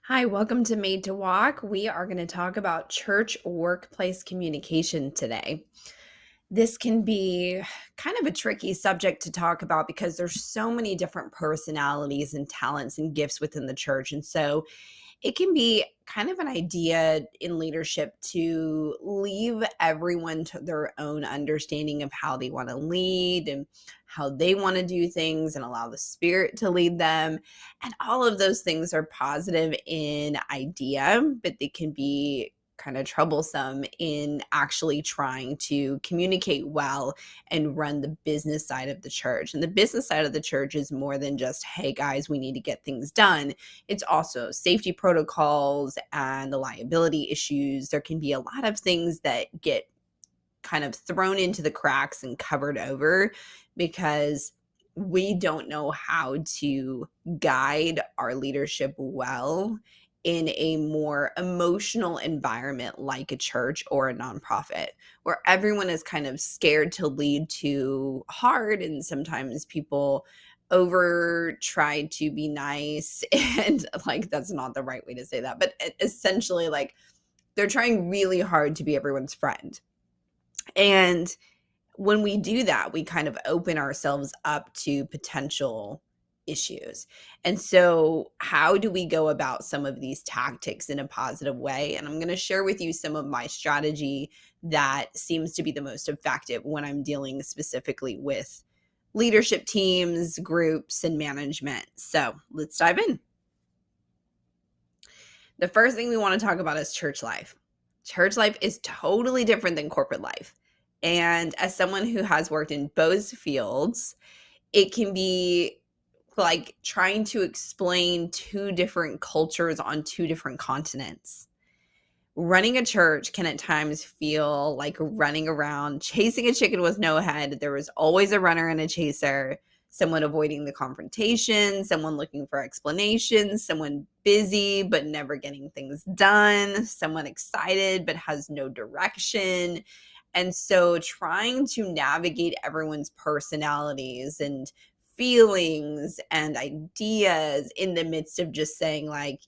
Hi, welcome to Made to Walk. We are going to talk about church workplace communication today. This can be kind of a tricky subject to talk about because there's so many different personalities and talents and gifts within the church. And so it can be kind of an idea in leadership to leave everyone to their own understanding of how they want to lead and how they want to do things and allow the spirit to lead them. And all of those things are positive in idea, but they can be kind of troublesome in actually trying to communicate well and run the business side of the church. And the business side of the church is more than just, hey guys, we need to get things done. It's also safety protocols and the liability issues. There can be a lot of things that get kind of thrown into the cracks and covered over because we don't know how to guide our leadership well in a more emotional environment like a church or a nonprofit where everyone is kind of scared to lead too hard, and sometimes people over try to be nice and like that's not the right way to say that, but essentially like they're trying really hard to be everyone's friend. And when we do that, we kind of open ourselves up to potential issues. And so, how do we go about some of these tactics in a positive way? And I'm going to share with you some of my strategy that seems to be the most effective when I'm dealing specifically with leadership teams, groups, and management. So, let's dive in. The first thing we want to talk about is church life. Church life is totally different than corporate life. And as someone who has worked in both fields, it can be like trying to explain two different cultures on two different continents. Running a church can at times feel like running around chasing a chicken with no head. There was always a runner and a chaser, someone avoiding the confrontation, someone looking for explanations, someone busy but never getting things done, someone excited but has no direction. And so trying to navigate everyone's personalities and feelings and ideas in the midst of just saying like,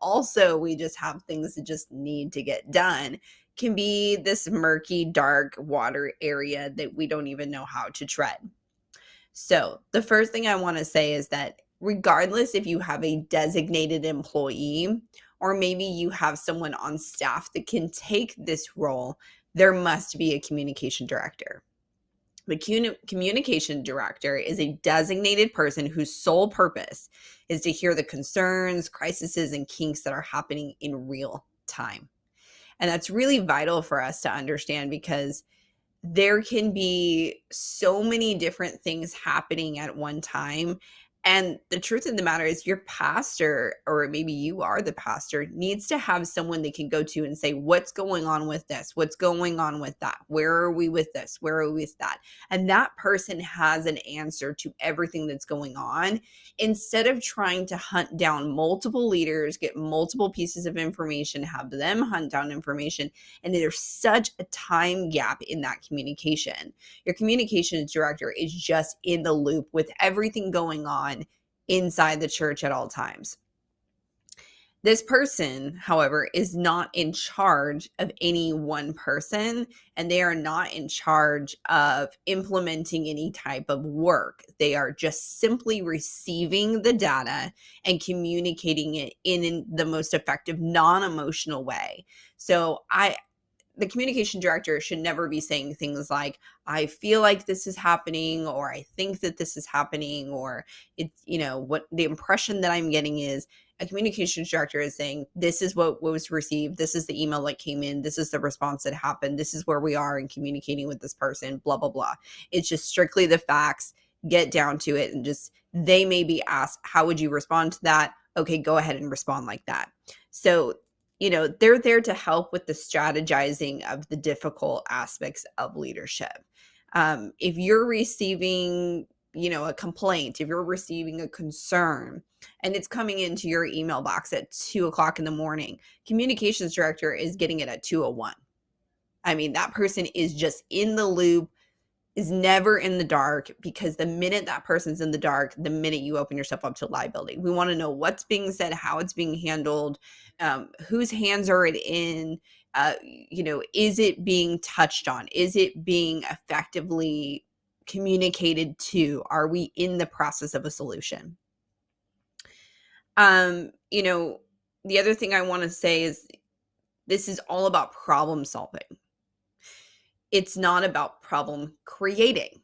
also we just have things that just need to get done can be this murky, dark water area that we don't even know how to tread. So, the first thing I want to say is that regardless if you have a designated employee or maybe you have someone on staff that can take this role, there must be a communication director. The communication director is a designated person whose sole purpose is to hear the concerns, crises, and kinks that are happening in real time. And that's really vital for us to understand because there can be so many different things happening at one time. And the truth of the matter is, your pastor, or maybe you are the pastor, needs to have someone they can go to and say, what's going on with this? What's going on with that? Where are we with this? Where are we with that? And that person has an answer to everything that's going on instead of trying to hunt down multiple leaders, get multiple pieces of information, have them hunt down information. And there's such a time gap in that communication. Your communications director is just in the loop with everything going on inside the church at all times. This person, however, is not in charge of any one person, and they are not in charge of implementing any type of work. They are just simply receiving the data and communicating it in the most effective, non-emotional way. So the communication director should never be saying things like, I feel like this is happening, or I think that this is happening, or it's, what the impression that I'm getting is a communications director is saying, this is what was received. This is the email that came in. This is the response that happened. This is where we are in communicating with this person, blah, blah, blah. It's just strictly the facts, get down to it. And just, they may be asked, how would you respond to that? Okay, go ahead and respond like that. So they're there to help with the strategizing of the difficult aspects of leadership. If you're receiving, a complaint, if you're receiving a concern and it's coming into your email box at 2:00 in the morning, communications director is getting it at 2:01. I mean, that person is just in the loop, is never in the dark, because the minute that person's in the dark, the minute you open yourself up to liability. We want to know what's being said, how it's being handled, whose hands are it in, is it being touched on? Is it being effectively communicated to? Are we in the process of a solution? Um, you know, the other thing I want to say is this is all about problem solving. It's not about problem creating.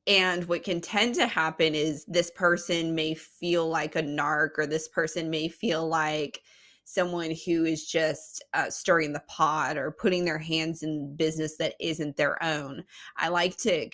And what can tend to happen is this person may feel like a narc, or this person may feel like someone who is just stirring the pot or putting their hands in business that isn't their own. I like to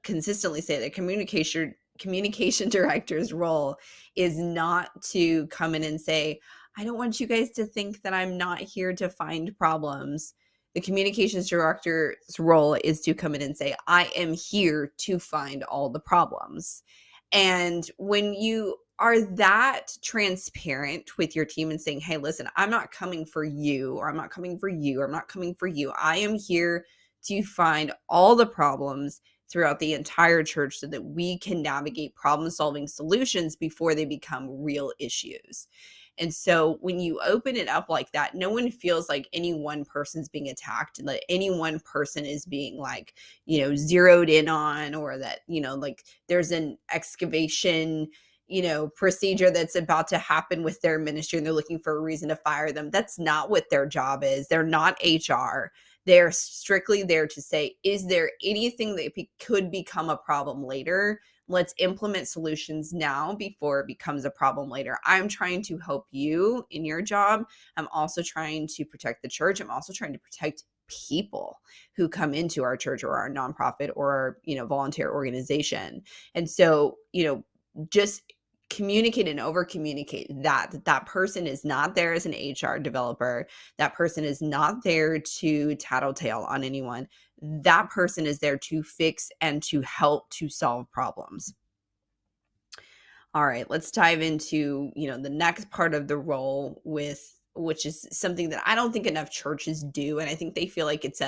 consistently say that communication director's role is not to come in and say, I don't want you guys to think that I'm not here to find problems. The communications director's role is to come in and say, I am here to find all the problems. And when you are that transparent with your team and saying, hey, listen, I'm not coming for you, or I'm not coming for you, or I'm not coming for you. I am here to find all the problems throughout the entire church so that we can navigate problem solving solutions before they become real issues. And so when you open it up like that, no one feels like any one person's being attacked, and that any one person is being like, zeroed in on, or that, like there's an excavation, procedure that's about to happen with their ministry and they're looking for a reason to fire them. That's not what their job is. They're not HR. They're strictly there to say, is there anything that could become a problem later? Let's implement solutions now before it becomes a problem later. I'm trying to help you in your job. I'm also trying to protect the church. I'm also trying to protect people who come into our church or our nonprofit or our, volunteer organization. And so, just communicate and over communicate that person is not there as an HR developer. That person is not there to tattletale on anyone. That person is there to fix and to help to solve problems. All right, let's dive into, the next part of the role, which is something that I don't think enough churches do, and I think they feel like it's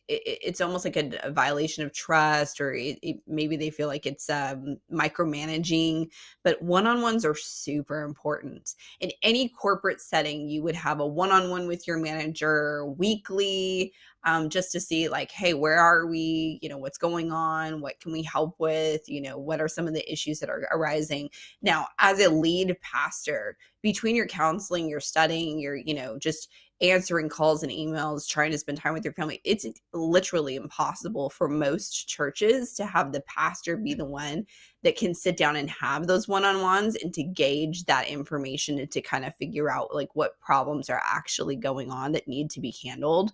it's almost like a violation of trust, or maybe they feel like it's micromanaging. But one-on-ones are super important. In any corporate setting, you would have a one-on-one with your manager weekly, just to see like, hey, where are we? What's going on? What can we help with? What are some of the issues that are arising? Now, as a lead pastor, between your counseling, your studying, your, just answering calls and emails, trying to spend time with your family, it's literally impossible for most churches to have the pastor be the one that can sit down and have those one-on-ones and to gauge that information and to kind of figure out like what problems are actually going on that need to be handled.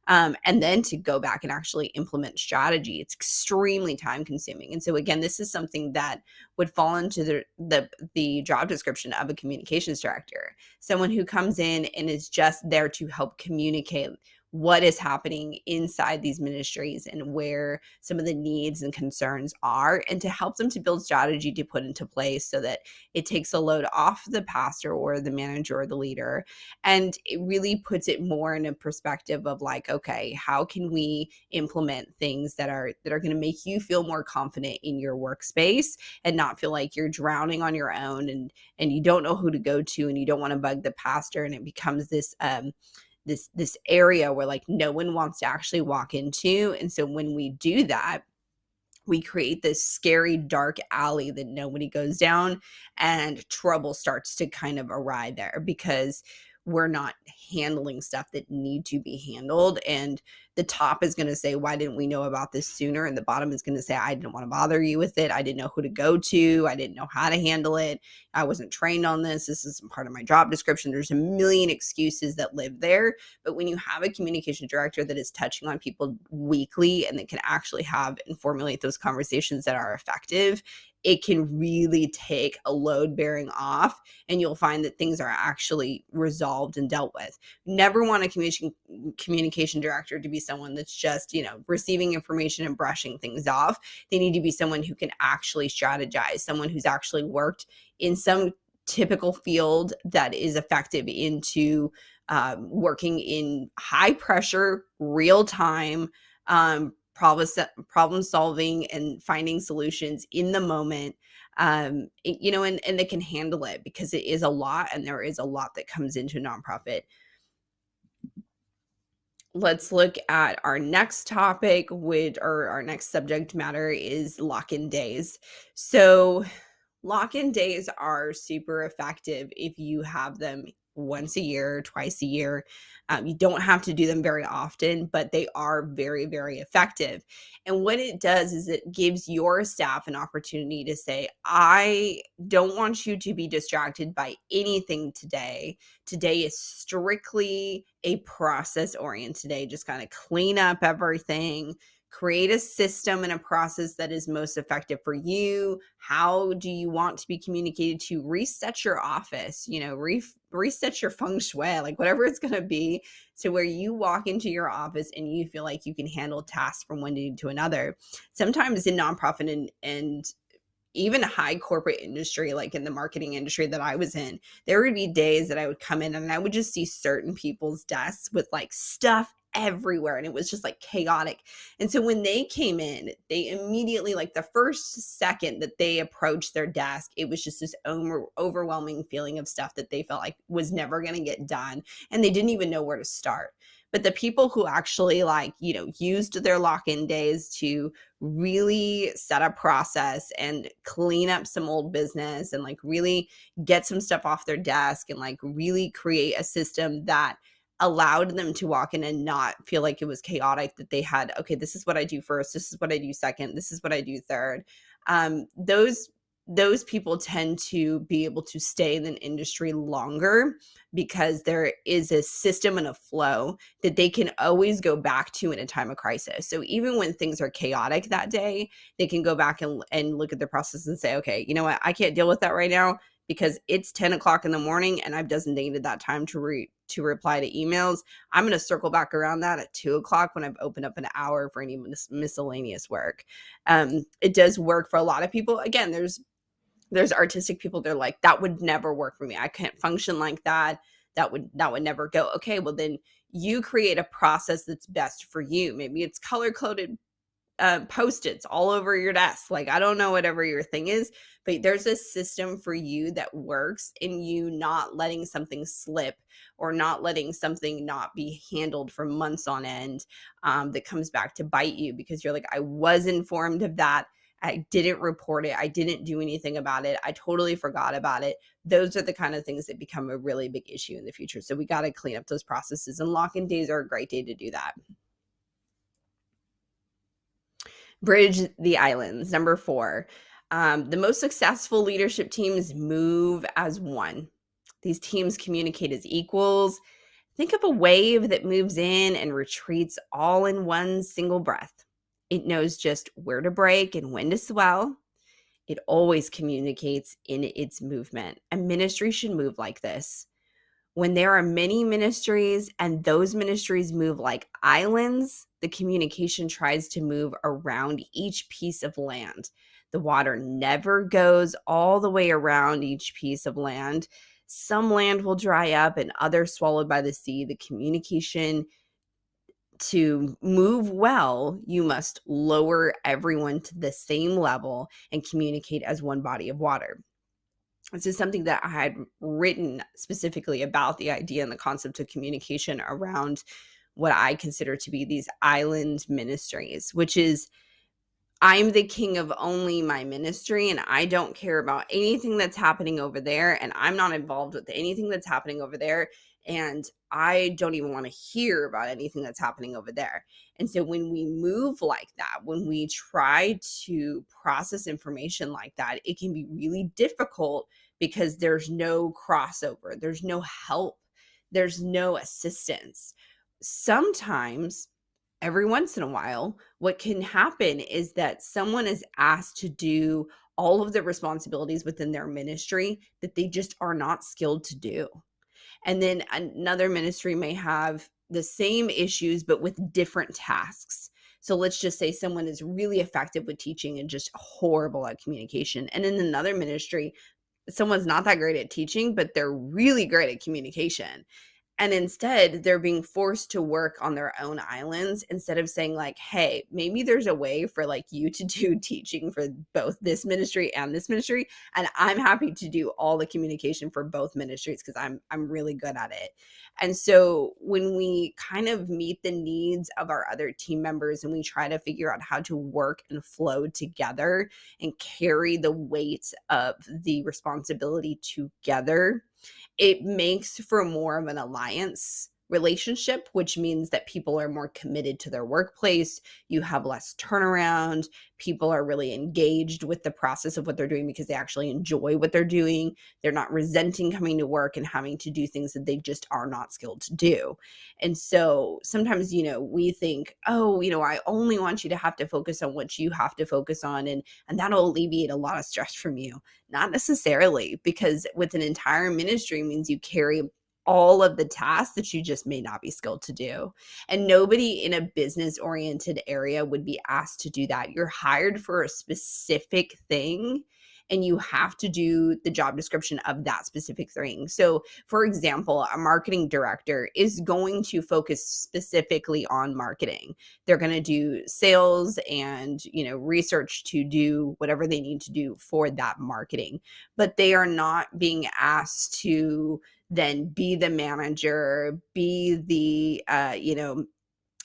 And then to go back and actually implement strategy. It's extremely time consuming. And so again, this is something that would fall into the job description of a communications director, someone who comes in and is just there to help communicate what is happening inside these ministries and where some of the needs and concerns are, and to help them to build strategy to put into place so that it takes a load off the pastor or the manager or the leader. And it really puts it more in a perspective of like, okay, how can we implement things that are going to make you feel more confident in your workspace and not feel like you're drowning on your own, and you don't know who to go to, and you don't want to bug the pastor, and it becomes this area where like no one wants to actually walk into. And so when we do that, we create this scary dark alley that nobody goes down, and trouble starts to kind of arrive there because we're not handling stuff that need to be handled. And the top is going to say, why didn't we know about this sooner? And the bottom is going to say, I didn't want to bother you with it. I didn't know who to go to. I didn't know how to handle it. I wasn't trained on this. This isn't part of my job description. There's a million excuses that live there. But when you have a communication director that is touching on people weekly and that can actually have and formulate those conversations that are effective, it can really take a load bearing off, and you'll find that things are actually resolved and dealt with. Never want a communication director to be someone that's just, receiving information and brushing things off. They need to be someone who can actually strategize, someone who's actually worked in some typical field that is effective into working in high pressure, real time, problem solving and finding solutions in the moment. And they can handle it because it is a lot, and there is a lot that comes into a nonprofit. Let's look at our next topic, or our next subject matter is lock-in days. So lock-in days are super effective if you have them once a year, twice a year. You don't have to do them very often, but they are very, very effective. And what it does is it gives your staff an opportunity to say, I don't want you to be distracted by anything today. Today is strictly a process oriented day. Just kind of clean up everything, create a system and a process that is most effective for you. How do you want to be communicated to? Reset your office, reset your feng shui, like whatever it's going to be, to where you walk into your office and you feel like you can handle tasks from one day to another. Sometimes in nonprofit and even high corporate industry, like in the marketing industry that I was in, there would be days that I would come in and I would just see certain people's desks with like stuff everywhere, and it was just like chaotic. And so when they came in, they immediately, like the first second that they approached their desk, it was just this overwhelming feeling of stuff that they felt like was never going to get done, and they didn't even know where to start. But the people who actually used their lock-in days to really set a process and clean up some old business and like really get some stuff off their desk and like really create a system that allowed them to walk in and not feel like it was chaotic, that they had, okay, this is what I do first, this is what I do second, this is what I do third. Those people tend to be able to stay in an industry longer because there is a system and a flow that they can always go back to in a time of crisis. So even when things are chaotic that day, they can go back and look at the process and say, okay, you know what, I can't deal with that right now because it's 10 o'clock in the morning and I've designated that time to reply to emails. I'm going to circle back around that at 2 o'clock when I've opened up an hour for any miscellaneous work. It does work for a lot of people. Again, there's artistic people, they're like, that would never work for me. I can't function like that. That would never go. Okay, well then you create a process that's best for you. Maybe it's color coded Post-its all over your desk. Like, I don't know, whatever your thing is, but there's a system for you that works in you not letting something slip or not letting something not be handled for months on end, that comes back to bite you because you're like, I was informed of that. I didn't report it. I didn't do anything about it. I totally forgot about it. Those are the kind of things that become a really big issue in the future. So we got to clean up those processes, and lock-in days are a great day to do that. Bridge the islands. Number 4, the most successful leadership teams move as one. These teams communicate as equals. Think of a wave that moves in and retreats all in one single breath. It knows just where to break and when to swell. It always communicates in its movement. A ministry should move like this. When there are many ministries and those ministries move like islands, the communication tries to move around each piece of land. The water never goes all the way around each piece of land. Some land will dry up and others swallowed by the sea. The communication to move well, you must lower everyone to the same level and communicate as one body of water. This is something that I had written specifically about the idea and the concept of communication around what I consider to be these island ministries, which is, I'm the king of only my ministry, and I don't care about anything that's happening over there, and I'm not involved with anything that's happening over there, and I don't even want to hear about anything that's happening over there. And so when we move like that, when we try to process information like that, it can be really difficult because there's no crossover, there's no help, there's no assistance. Sometimes, every once in a while, what can happen is that someone is asked to do all of the responsibilities within their ministry that they just are not skilled to do. And then another ministry may have the same issues, but with different tasks. So let's just say someone is really effective with teaching and just horrible at communication. And in another ministry, someone's not that great at teaching, but they're really great at communication. And instead, they're being forced to work on their own islands instead of saying like, "Hey, maybe there's a way for like you to do teaching for both this ministry and this ministry, and I'm happy to do all the communication for both ministries because I'm really good at it." And so when we kind of meet the needs of our other team members and we try to figure out how to work and flow together and carry the weight of the responsibility together, it makes for more of an alliance relationship, which means that people are more committed to their workplace. You have less turnaround. People are really engaged with the process of what they're doing because they actually enjoy what they're doing. They're not resenting coming to work and having to do things that they just are not skilled to do. And so sometimes, we think, oh, I only want you to have to focus on what you have to focus on, and that'll alleviate a lot of stress from you. Not necessarily, because with an entire ministry means you carry all of the tasks that you just may not be skilled to do. And nobody in a business oriented area would be asked to do that. You're hired for a specific thing and you have to do the job description of that specific thing. So, for example, a marketing director is going to focus specifically on marketing. They're going to do sales and, research to do whatever they need to do for that marketing. But they are not being asked to then be the manager, be the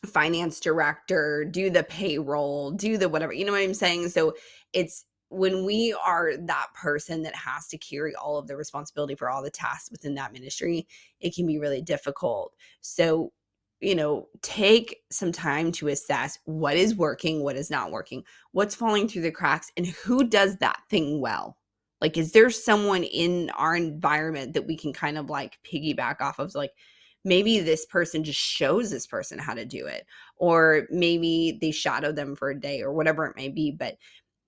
finance director, do the payroll, do the whatever, you know what I'm saying? So it's when we are that person that has to carry all of the responsibility for all the tasks within that ministry, it can be really difficult. So, take some time to assess what is working, what is not working, what's falling through the cracks, and who does that thing well. Like, is there someone in our environment that we can kind of like piggyback off of? Like, maybe this person just shows this person how to do it, or maybe they shadow them for a day or whatever it may be. But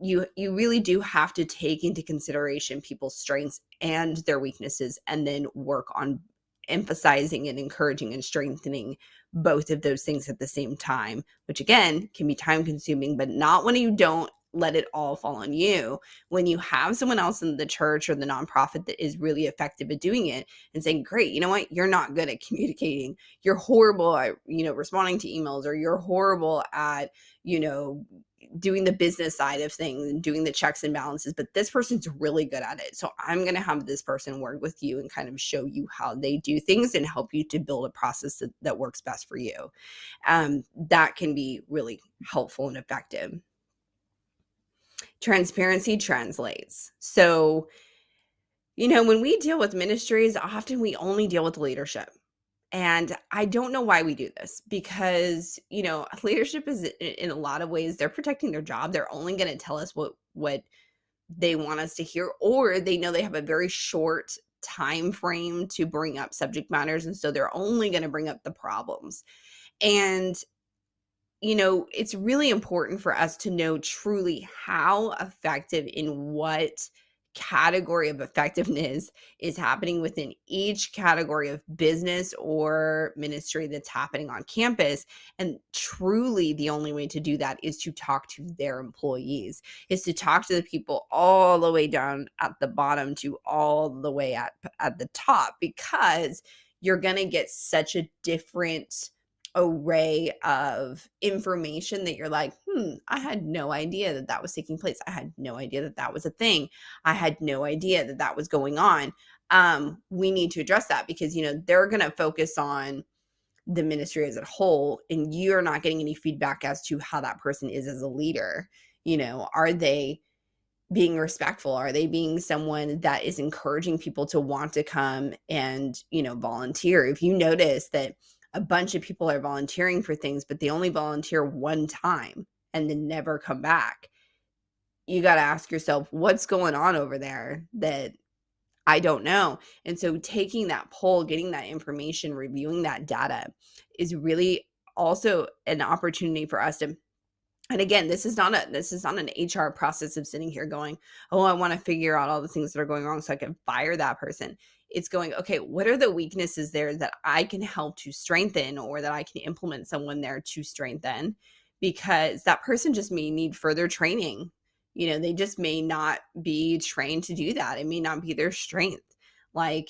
you really do have to take into consideration people's strengths and their weaknesses and then work on emphasizing and encouraging and strengthening both of those things at the same time, which again can be time consuming, but not when you don't let it all fall on you. When you have someone else in the church or the nonprofit that is really effective at doing it and saying, great, you know what, you're not good at communicating, you're horrible at responding to emails, or you're horrible at doing the business side of things and doing the checks and balances, but this person's really good at it, so I'm going to have this person work with you and kind of show you how they do things and help you to build a process that works best for you. That can be really helpful and effective. Transparency translates. So, when we deal with ministries, often we only deal with leadership. And I don't know why we do this, because, leadership is in a lot of ways, they're protecting their job. They're only going to tell us what they want us to hear, or they know they have a very short time frame to bring up subject matters. And so they're only going to bring up the problems. And it's really important for us to know truly how effective in what category of effectiveness is happening within each category of business or ministry that's happening on campus. And truly, the only way to do that is to talk to their employees, is to talk to the people all the way down at the bottom to all the way at the top, because you're going to get such a different array of information that you're like, I had no idea that that was taking place. I had no idea that that was a thing. I had no idea that that was going on. We need to address that, because, they're going to focus on the ministry as a whole, and you're not getting any feedback as to how that person is as a leader. Are they being respectful? Are they being someone that is encouraging people to want to come and, volunteer? If you notice that a bunch of people are volunteering for things, but they only volunteer one time and then never come back, you got to ask yourself, what's going on over there that I don't know? And so taking that poll, getting that information, reviewing that data is really also an opportunity for us to. And again, this is not an HR process of sitting here going, oh, I want to figure out all the things that are going wrong so I can fire that person. It's going, okay, what are the weaknesses there that I can help to strengthen, or that I can implement someone there to strengthen? Because that person just may need further training. They just may not be trained to do that. It may not be their strength. Like,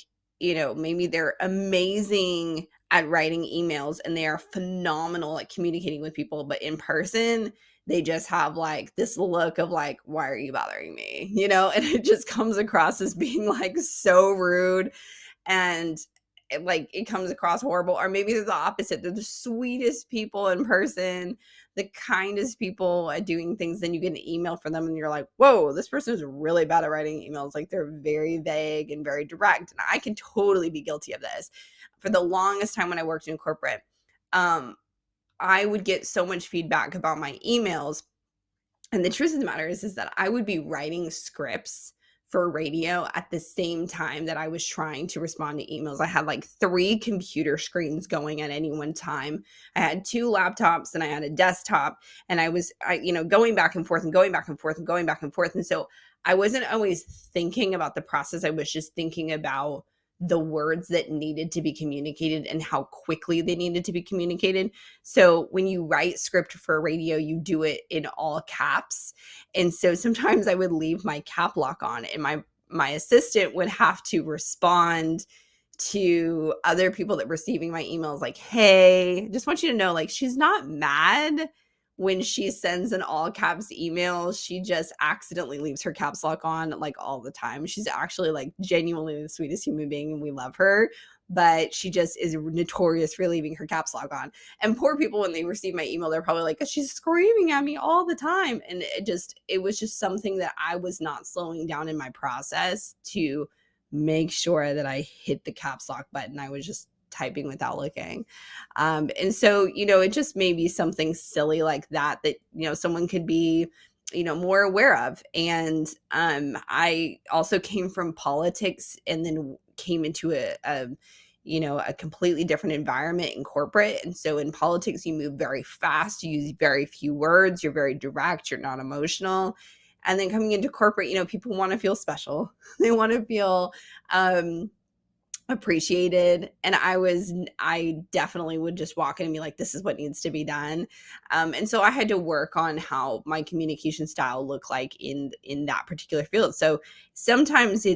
maybe they're amazing at writing emails and they are phenomenal at communicating with people, but in person, they just have like this look of like, why are you bothering me? And it just comes across as being like so rude, and it comes across horrible. Or maybe they're the opposite. They're the sweetest people in person, the kindest people at doing things. Then you get an email from them and you're like, whoa, this person is really bad at writing emails. Like, they're very vague and very direct. And I can totally be guilty of this. For the longest time when I worked in corporate, I would get so much feedback about my emails. And the truth of the matter is that I would be writing scripts for radio at the same time that I was trying to respond to emails. I had like 3 computer screens going at any one time. I had 2 laptops and I had a desktop, and I was going back and forth and going back and forth and going back and forth. And so I wasn't always thinking about the process. I was just thinking about the words that needed to be communicated and how quickly they needed to be communicated. So when you write script for radio, you do it in all caps. And so sometimes I would leave my cap lock on, and my assistant would have to respond to other people that were receiving my emails like, hey, just want you to know, like, she's not mad when she sends an all caps email. She just accidentally leaves her caps lock on like all the time. She's actually like genuinely the sweetest human being and we love her, but she just is notorious for leaving her caps lock on. And poor people, when they receive my email, they're probably like, she's screaming at me all the time. And it was just something that I was not slowing down in my process to make sure that I hit the caps lock button. I was just typing without looking. And so, it just may be something silly like that, someone could be, more aware of. And I also came from politics and then came into a completely different environment in corporate. And so in politics, you move very fast, you use very few words, you're very direct, you're not emotional. And then coming into corporate, people want to feel special. They want to feel appreciated. And I definitely would just walk in and be like, this is what needs to be done. And so I had to work on how my communication style looked like in that particular field. So sometimes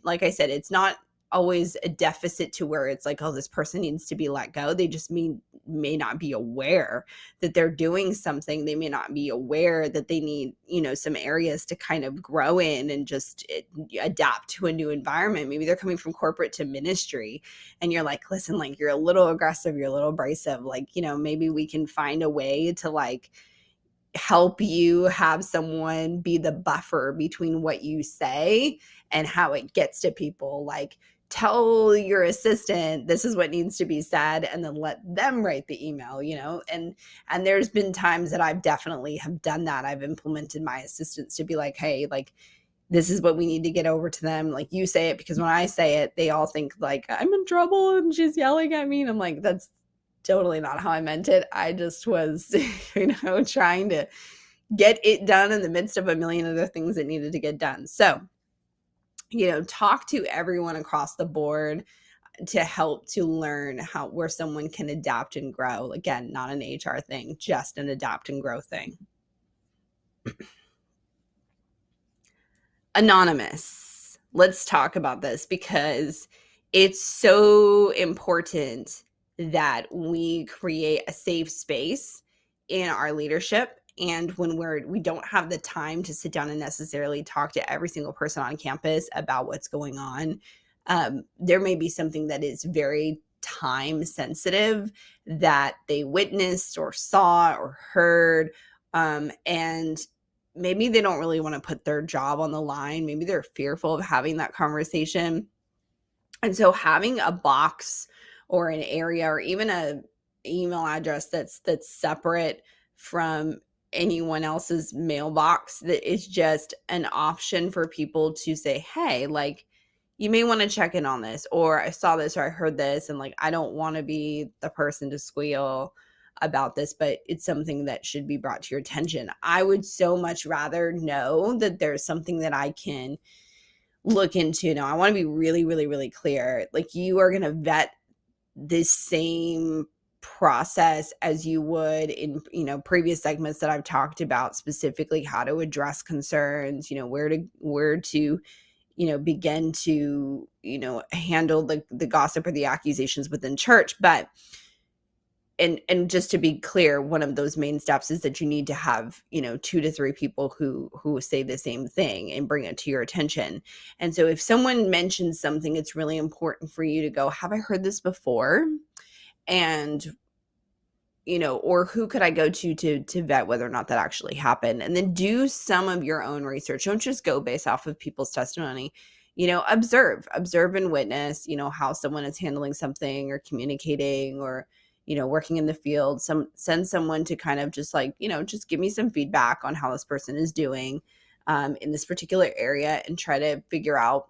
like I said, it's not always a deficit to where it's like, oh, this person needs to be let go. They just may not be aware that they're doing something. They may not be aware that they need, some areas to kind of grow in and just adapt to a new environment. Maybe they're coming from corporate to ministry and you're like, listen, like, you're a little aggressive, you're a little abrasive. Like, maybe we can find a way to like help you have someone be the buffer between what you say and how it gets to people. Like, tell your assistant this is what needs to be said and then let them write the email. And there's been times that I've definitely have done that. I've implemented my assistants to be like, hey, like, this is what we need to get over to them. Like, you say it, because when I say it, they all think like I'm in trouble and she's yelling at me. And I'm like, that's totally not how I meant it. I just was, trying to get it done in the midst of a million other things that needed to get done. So, talk to everyone across the board to help to learn where someone can adapt and grow. Again, not an HR thing, just an adapt and grow thing. Anonymous. Let's talk about this because it's so important that we create a safe space in our leadership. And when we don't have the time to sit down and necessarily talk to every single person on campus about what's going on, there may be something that is very time sensitive that they witnessed or saw or heard. And maybe they don't really want to put their job on the line. Maybe they're fearful of having that conversation. And so having a box or an area or even a email address that's separate from anyone else's mailbox, that is just an option for people to say, hey, like, you may want to check in on this, or I saw this, or I heard this, and like, I don't want to be the person to squeal about this, but it's something that should be brought to your attention. I would so much rather know that there's something that I can look into. Now, I want to be really, really, really clear. Like, you are going to vet this same process as you would in, previous segments that I've talked about, specifically how to address concerns, where to begin to, handle the gossip or the accusations within church. But and just to be clear, one of those main steps is that you need to have, 2 to 3 people who say the same thing and bring it to your attention. And so if someone mentions something, it's really important for you to go, have I heard this before? And or who could I go to vet whether or not that actually happened? And then do some of your own research. Don't just go based off of people's testimony. Observe and witness, how someone is handling something or communicating or, working in the field. Send someone to kind of just like, just give me some feedback on how this person is doing in this particular area and try to figure out,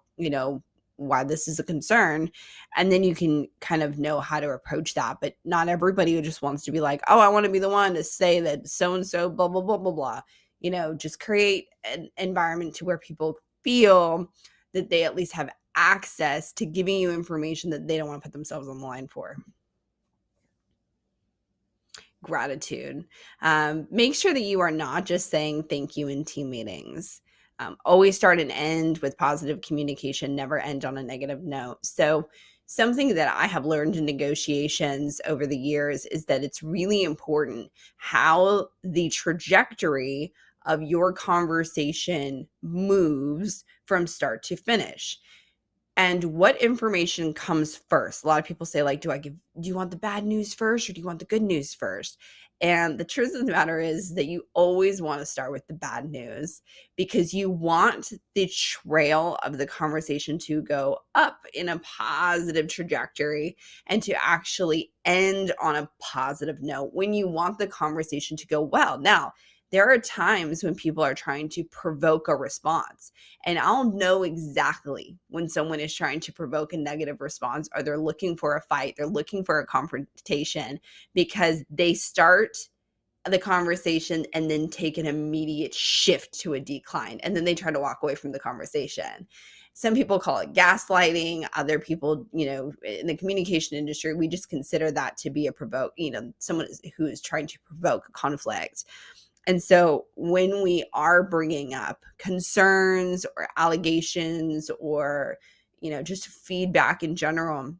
why this is a concern. And then you can kind of know how to approach that. But not everybody who just wants to be like, oh, I want to be the one to say that so-and-so, blah, blah, blah, blah, blah. Just create an environment to where people feel that they at least have access to giving you information that they don't want to put themselves on the line for. Gratitude. Make sure that you are not just saying thank you in team meetings. Always start and end with positive communication, never end on a negative note. So something that I have learned in negotiations over the years is that it's really important how the trajectory of your conversation moves from start to finish. And what information comes first? A lot of people say, like, do you want the bad news first or do you want the good news first? And the truth of the matter is that you always want to start with the bad news because you want the trail of the conversation to go up in a positive trajectory and to actually end on a positive note when you want the conversation to go well. Now, there are times when people are trying to provoke a response. And I'll know exactly when someone is trying to provoke a negative response or they're looking for a fight, they're looking for a confrontation because they start the conversation and then take an immediate shift to a decline. And then they try to walk away from the conversation. Some people call it gaslighting. Other people, in the communication industry, we just consider that to be someone who is trying to provoke conflict. And so when we are bringing up concerns or allegations or, just feedback in general,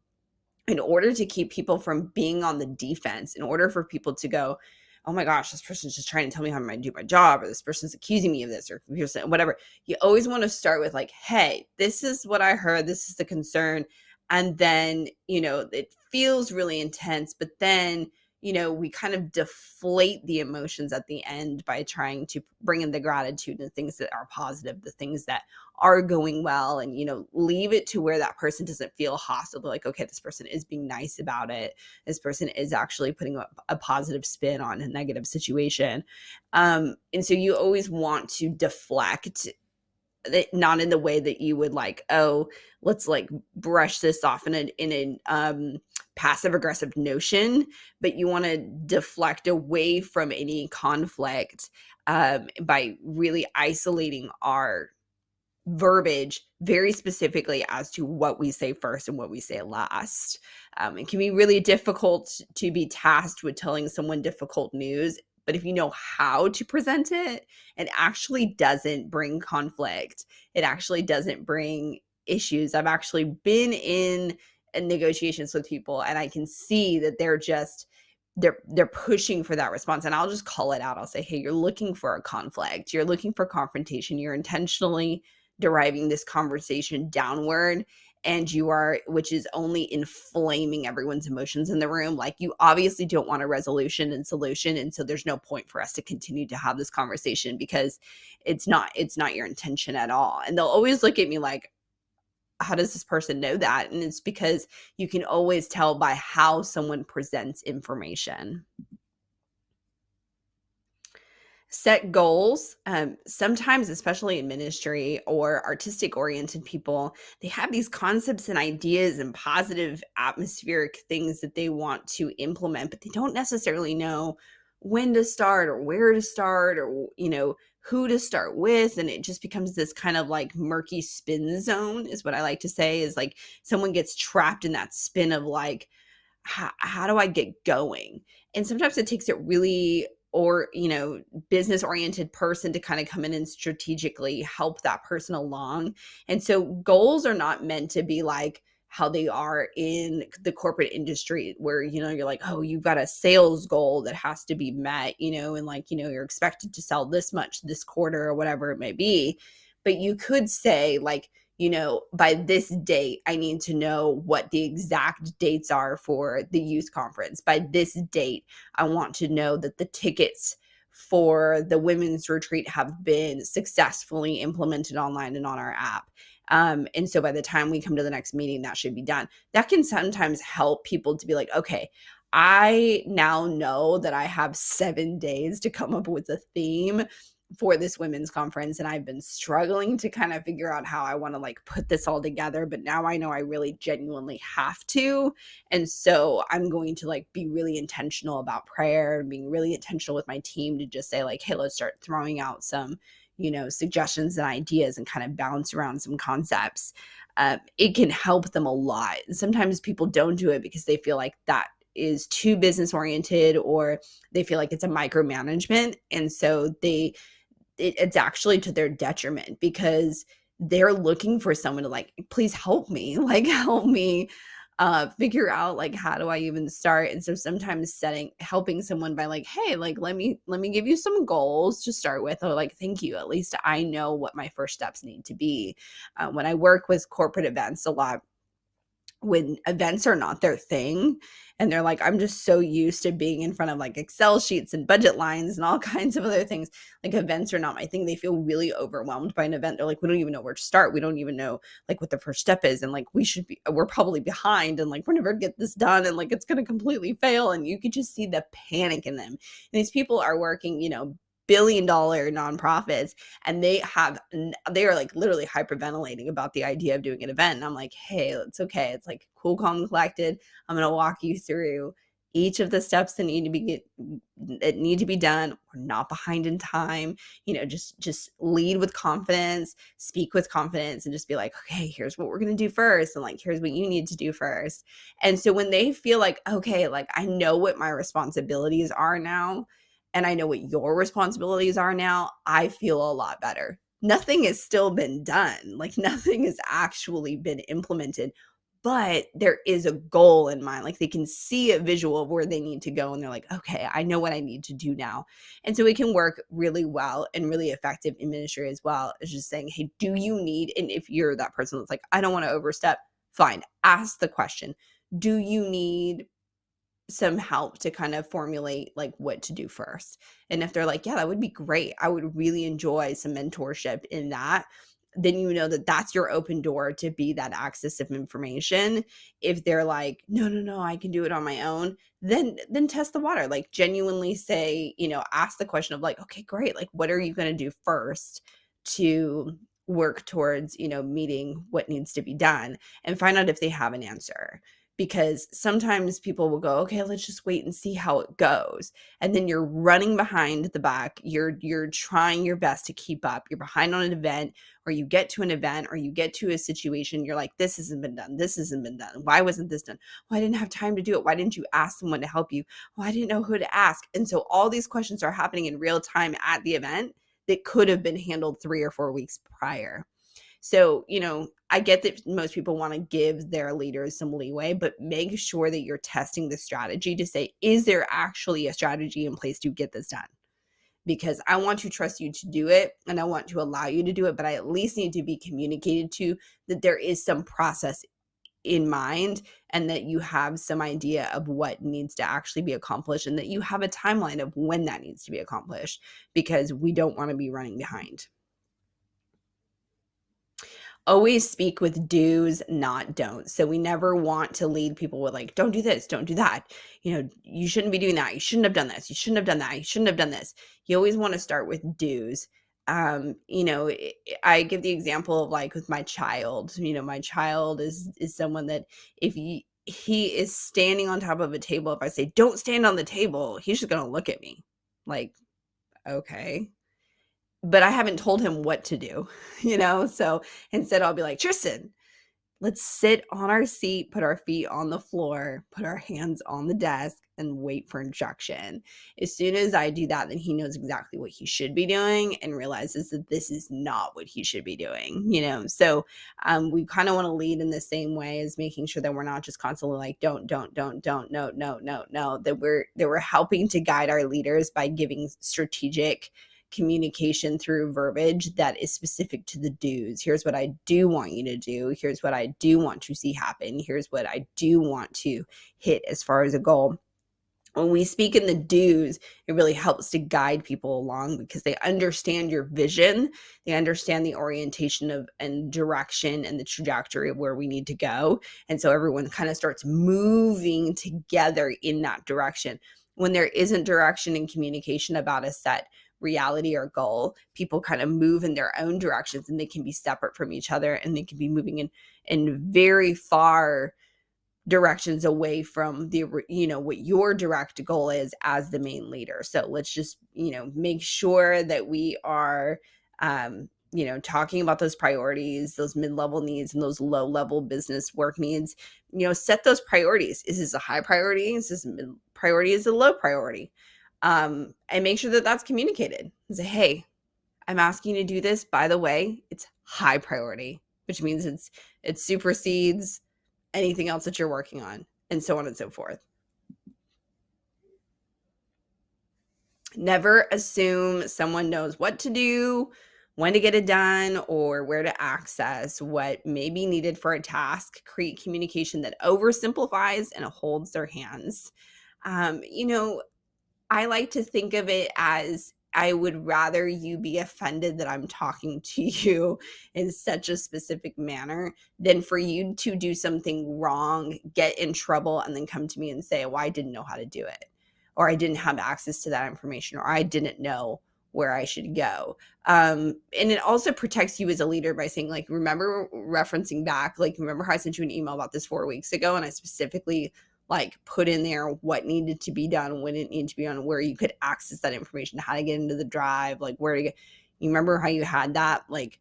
in order to keep people from being on the defense, in order for people to go, oh my gosh, this person's just trying to tell me how I'm going to do my job, or this person's accusing me of this, or whatever. You always want to start with like, hey, this is what I heard. This is the concern. And then, it feels really intense, but then we kind of deflate the emotions at the end by trying to bring in the gratitude and things that are positive, the things that are going well, and, leave it to where that person doesn't feel hostile. They're like, okay, this person is being nice about it. This person is actually putting a positive spin on a negative situation. And so you always want to deflect, not in the way that you would like, oh, let's like brush this off in a passive aggressive notion, but you want to deflect away from any conflict by really isolating our verbiage very specifically as to what we say first and what we say last. It can be really difficult to be tasked with telling someone difficult news, but if you know how to present it, it actually doesn't bring conflict. It actually doesn't bring issues. I've actually been in negotiations with people and I can see that they're pushing for that response, and I'll just call it out. I'll say, hey, you're looking for a conflict. You're looking for confrontation. You're intentionally deriving this conversation downward, and which is only inflaming everyone's emotions in the room. Like, you obviously don't want a resolution and solution, and so there's no point for us to continue to have this conversation because it's not your intention at all. And they'll always look at me like, how does this person know that? And it's because you can always tell by how someone presents information. Set goals. Sometimes, especially in ministry or artistic oriented people, they have these concepts and ideas and positive atmospheric things that they want to implement, but they don't necessarily know when to start or where to start or, who to start with. And it just becomes this kind of like murky spin zone, is what I like to say, is like someone gets trapped in that spin of like, how do I get going? And sometimes it takes it really or, business oriented person to kind of come in and strategically help that person along. And so goals are not meant to be like how they are in the corporate industry where, you're like, oh, you've got a sales goal that has to be met, and like, you're expected to sell this much this quarter or whatever it may be. But you could say like, by this date, I need to know what the exact dates are for the youth conference. By this date, I want to know that the tickets for the women's retreat have been successfully implemented online and on our app. And so by the time we come to the next meeting, that should be done. That can sometimes help people to be like, okay, I now know that I have 7 days to come up with a theme for this women's conference, and I've been struggling to kind of figure out how I want to like put this all together, but now I know I really genuinely have to. And so I'm going to like be really intentional about prayer and being really intentional with my team to just say like, hey, let's start throwing out some, suggestions and ideas and kind of bounce around some concepts. It can help them a lot. And sometimes people don't do it because they feel like that is too business oriented, or they feel like it's a micromanagement. And so it's actually to their detriment because they're looking for someone to like, please help me, like help me figure out like how do I even start. And so sometimes helping someone by like, hey, like let me give you some goals to start with, or like, thank you, at least I know what my first steps need to be. When I work with corporate events a lot, when events are not their thing and they're like, I'm just so used to being in front of like Excel sheets and budget lines and all kinds of other things, like events are not my thing. They feel really overwhelmed by an event. They're like, we don't even know where to start, we don't even know like what the first step is, and like we're probably behind, and like we're never get this done, and like it's going to completely fail. And you could just see the panic in them. And these people are working, billion-dollar nonprofits, and they are like literally hyperventilating about the idea of doing an event. And I'm like, hey, it's okay, it's like cool, calm, and collected. I'm going to walk you through each of the steps that need to be done. We're not behind in time. Just lead with confidence, speak with confidence, and just be like, okay, here's what we're going to do first, and like here's what you need to do first. And so when they feel like, okay, like I know what my responsibilities are now, and I know what your responsibilities are now, I feel a lot better. Nothing has still been done. Like nothing has actually been implemented, but there is a goal in mind. Like they can see a visual of where they need to go, and they're like, okay, I know what I need to do now. And so it can work really well and really effective in ministry as well. It's just saying, hey, do you need, and if you're that person that's like, I don't want to overstep, fine, ask the question. Do you need some help to kind of formulate like what to do first? And if they're like, yeah, that would be great, I would really enjoy some mentorship in that, then that that's your open door to be that access of information. If they're like, no, no, no, I can do it on my own, then test the water. Like genuinely say, ask the question of like, okay, great, like what are you going to do first to work towards, meeting what needs to be done, and find out if they have an answer. Because sometimes people will go, okay, let's just wait and see how it goes. And then you're running behind the back. You're trying your best to keep up. You're behind on an event, or you get to an event, or you get to a situation. You're like, this hasn't been done. This hasn't been done. Why wasn't this done? Well, I didn't have time to do it. Why didn't you ask someone to help you? Well, I didn't know who to ask. And so all these questions are happening in real time at the event that could have been handled 3 or 4 weeks prior. So, I get that most people want to give their leaders some leeway, but make sure that you're testing the strategy to say, is there actually a strategy in place to get this done? Because I want to trust you to do it, and I want to allow you to do it, but I at least need to be communicated to that there is some process in mind, and that you have some idea of what needs to actually be accomplished, and that you have a timeline of when that needs to be accomplished, because we don't want to be running behind. Always speak with do's, not don'ts. So we never want to lead people with like, don't do this, don't do that. You shouldn't be doing that. You shouldn't have done this. You shouldn't have done that. You shouldn't have done this. You always want to start with do's. I give the example of like with my child. My child is someone that if he is standing on top of a table, if I say don't stand on the table, he's just gonna look at me like, okay, but I haven't told him what to do, so instead I'll be like, Tristan, Let's sit on our seat, put our feet on the floor, put our hands on the desk, and wait for instruction. As soon as I do that, then he knows exactly what he should be doing and realizes that this is not what he should be doing, you know? So we kind of want to lead in the same way as making sure that we're not just constantly like, don't, no, no, no, no, that we're helping to guide our leaders by giving strategic communication through verbiage that is specific to the do's. Here's what I do want you to do. Here's what I do want to see happen. Here's what I do want to hit as far as a goal. When we speak in the do's, it really helps to guide people along because they understand your vision. They understand the orientation of and direction and the trajectory of where we need to go. And so everyone kind of starts moving together in that direction. When there isn't direction and communication about a set reality or goal, people kind of move in their own directions and they can be separate from each other and they can be moving in very far directions away from the what your direct goal is as the main leader. So let's just make sure that we are talking about those priorities, those mid-level needs and those low-level business work needs. Set those priorities. Is this a high priority? Is this a mid priority? Is it a low priority? And make sure that that's communicated and say, hey, I'm asking you to do this, by the way, it's high priority, which means it supersedes anything else that you're working on, and so on and so forth. Never assume someone knows what to do, when to get it done, or where to access what may be needed for a task. Create communication that oversimplifies and holds their hands. I like to think of it as I would rather you be offended that I'm talking to you in such a specific manner than for you to do something wrong, get in trouble, and then come to me and say, well, I didn't know how to do it, or I didn't have access to that information, or I didn't know where I should go. And it also protects you as a leader by saying, like, remember referencing back, like, remember how I sent you an email about this 4 weeks ago, and I specifically like put in there what needed to be done, when it needed to be done, where you could access that information, how to get into the drive, like where to get. You remember how you had that? Like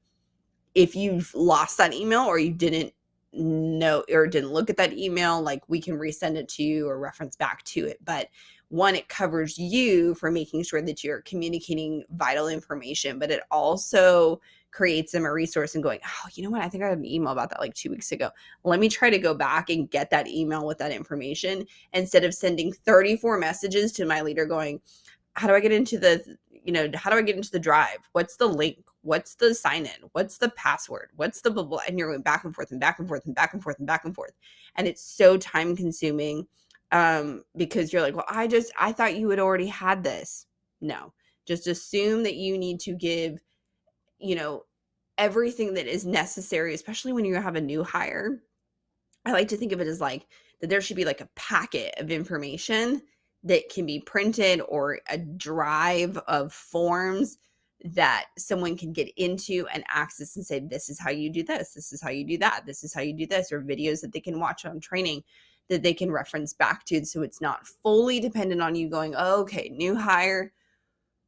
if you've lost that email or you didn't know or didn't look at that email, like we can resend it to you or reference back to it. But one, it covers you for making sure that you're communicating vital information, but it also creates them a resource and going, oh, you know what? I think I had an email about that like 2 weeks ago. Let me try to go back and get that email with that information instead of sending 34 messages to my leader going, how do I get into how do I get into the drive? What's the link? What's the sign in? What's the password? What's the blah, blah? And you're going back and forth and back and forth and back and forth and back and forth. And it's so time consuming because you're like, well, I thought you had already had this. No, just assume that you need to give, everything that is necessary, especially when you have a new hire. I like to think of it as like that there should be like a packet of information that can be printed or a drive of forms that someone can get into and access and say, this is how you do this. This is how you do that. This is how you do this, or videos that they can watch on training that they can reference back to. So it's not fully dependent on you going, oh, okay, new hire.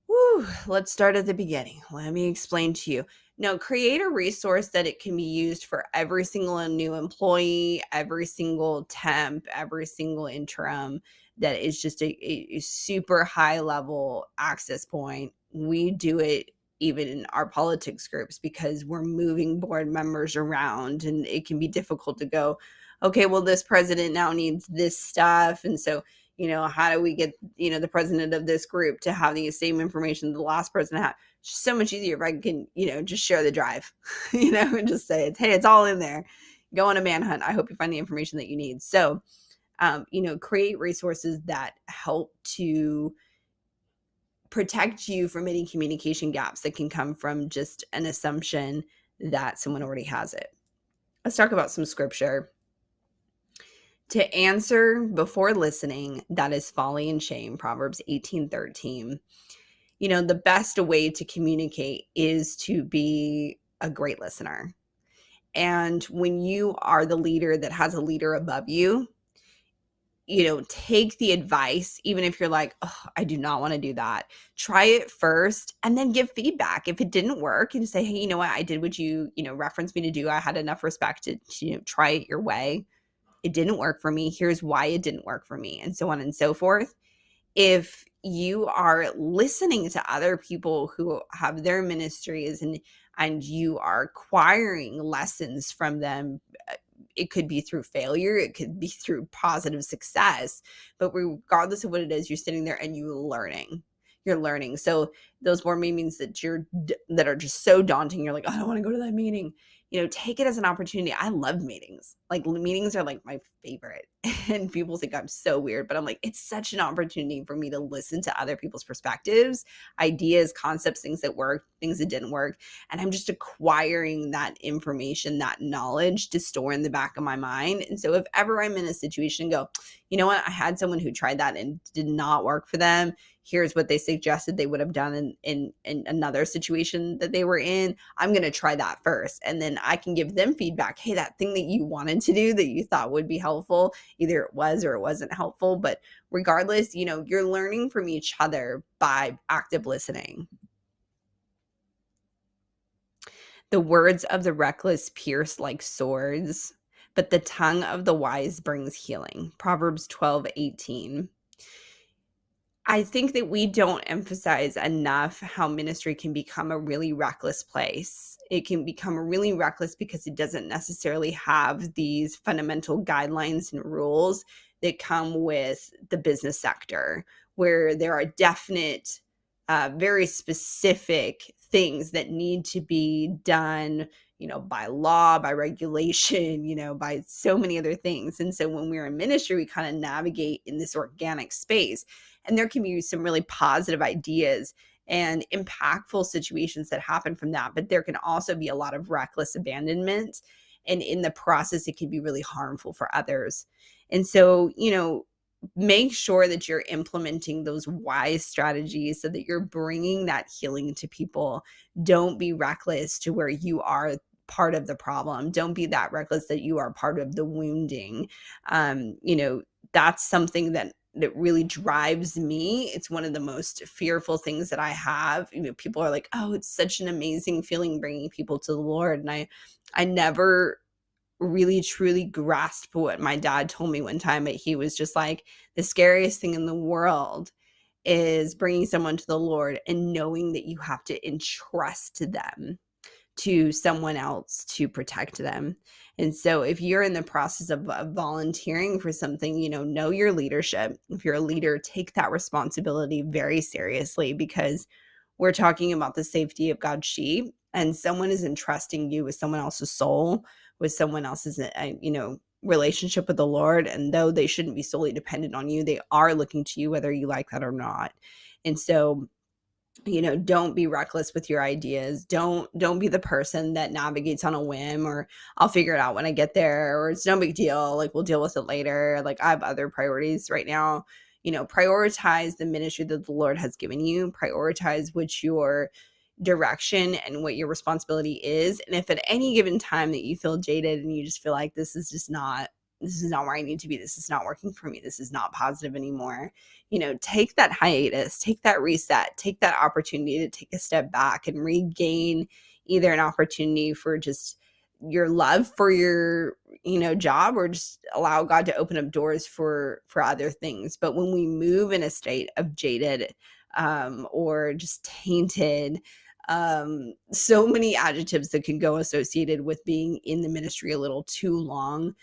Woo, let's start at the beginning. Let me explain to you. No, create a resource that it can be used for every single new employee, every single temp, every single interim, that is just a super high level access point. We do it even in our politics groups because we're moving board members around and it can be difficult to go, okay, well, this president now needs this stuff. And so how do we get, the president of this group to have the same information the last person had? It's just so much easier if I can, just share the drive, and just say, hey, it's all in there. Go on a manhunt. I hope you find the information that you need. So, create resources that help to protect you from any communication gaps that can come from just an assumption that someone already has it. Let's talk about some scripture. To answer before listening, that is folly and shame, Proverbs 18:13. The best way to communicate is to be a great listener. And when you are the leader that has a leader above you, take the advice, even if you're like, oh, I do not want to do that. Try it first and then give feedback. If it didn't work, and say, hey, you know what? I did what you referenced me to do. I had enough respect to try it your way. It didn't work for me. Here's why it didn't work for me, and so on and so forth. If you are listening to other people who have their ministries, and you are acquiring lessons from them, it could be through failure, it could be through positive success, but regardless of what it is, you're sitting there and you're learning. So those board meetings that are just so daunting, you're like, oh, I don't want to go to that meeting. Take it as an opportunity. I love meetings. Like, meetings are like my favorite. And people think I'm so weird, but I'm like, it's such an opportunity for me to listen to other people's perspectives, ideas, concepts, things that work, things that didn't work. And I'm just acquiring that information, that knowledge to store in the back of my mind. And so if ever I'm in a situation, go, you know what? I had someone who tried that and did not work for them. Here's what they suggested they would have done in another situation that they were in. I'm going to try that first. And then I can give them feedback. Hey, that thing that you wanted to do that you thought would be helpful, either it was or it wasn't helpful. But regardless, you're learning from each other by active listening. The words of the reckless pierce like swords, but the tongue of the wise brings healing. Proverbs 12:18. I think that we don't emphasize enough how ministry can become a really reckless place. It can become really reckless because it doesn't necessarily have these fundamental guidelines and rules that come with the business sector, where there are definite, very specific things that need to be done, by law, by regulation, by so many other things. And so when we're in ministry, we kind of navigate in this organic space. And there can be some really positive ideas and impactful situations that happen from that. But there can also be a lot of reckless abandonment. And in the process, it can be really harmful for others. And so, make sure that you're implementing those wise strategies so that you're bringing that healing to people. Don't be reckless to where you are part of the problem. Don't be that reckless that you are part of the wounding. That's something that really drives me. It's one of the most fearful things that I have. People are like, oh, it's such an amazing feeling bringing people to the Lord. And I never really truly grasped what my dad told me one time, but he was just like, the scariest thing in the world is bringing someone to the Lord and knowing that you have to entrust them to someone else to protect them. And so if you're in the process of volunteering for something, know your leadership. If you're a leader, take that responsibility very seriously, because we're talking about the safety of God's sheep, and someone is entrusting you with someone else's soul, with someone else's, relationship with the Lord. And though they shouldn't be solely dependent on you, they are looking to you whether you like that or not. And so, don't be reckless with your ideas. Don't be the person that navigates on a whim, or I'll figure it out when I get there, or it's no big deal, like we'll deal with it later. Like, I have other priorities right now. Prioritize the ministry that the Lord has given you. Prioritize what your direction and what your responsibility is. And if at any given time that you feel jaded and you just feel like this is not where I need to be, this is not working for me, this is not positive anymore, take that hiatus, take that reset, take that opportunity to take a step back and regain either an opportunity for just your love for your job, or just allow God to open up doors for other things. But when we move in a state of jaded, or just tainted, so many adjectives that can go associated with being in the ministry a little too long,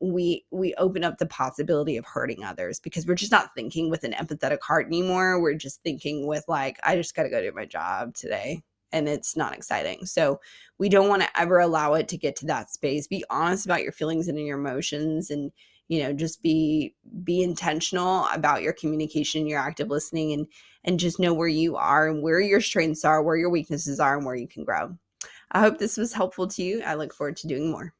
we open up the possibility of hurting others, because we're just not thinking with an empathetic heart anymore. We're just thinking with like, I just got to go do my job today, and it's not exciting. So we don't want to ever allow it to get to that space. Be honest about your feelings and your emotions, and just be intentional about your communication, your active listening, and just know where you are and where your strengths are, where your weaknesses are, and where you can grow. I hope this was helpful to you. I look forward to doing more.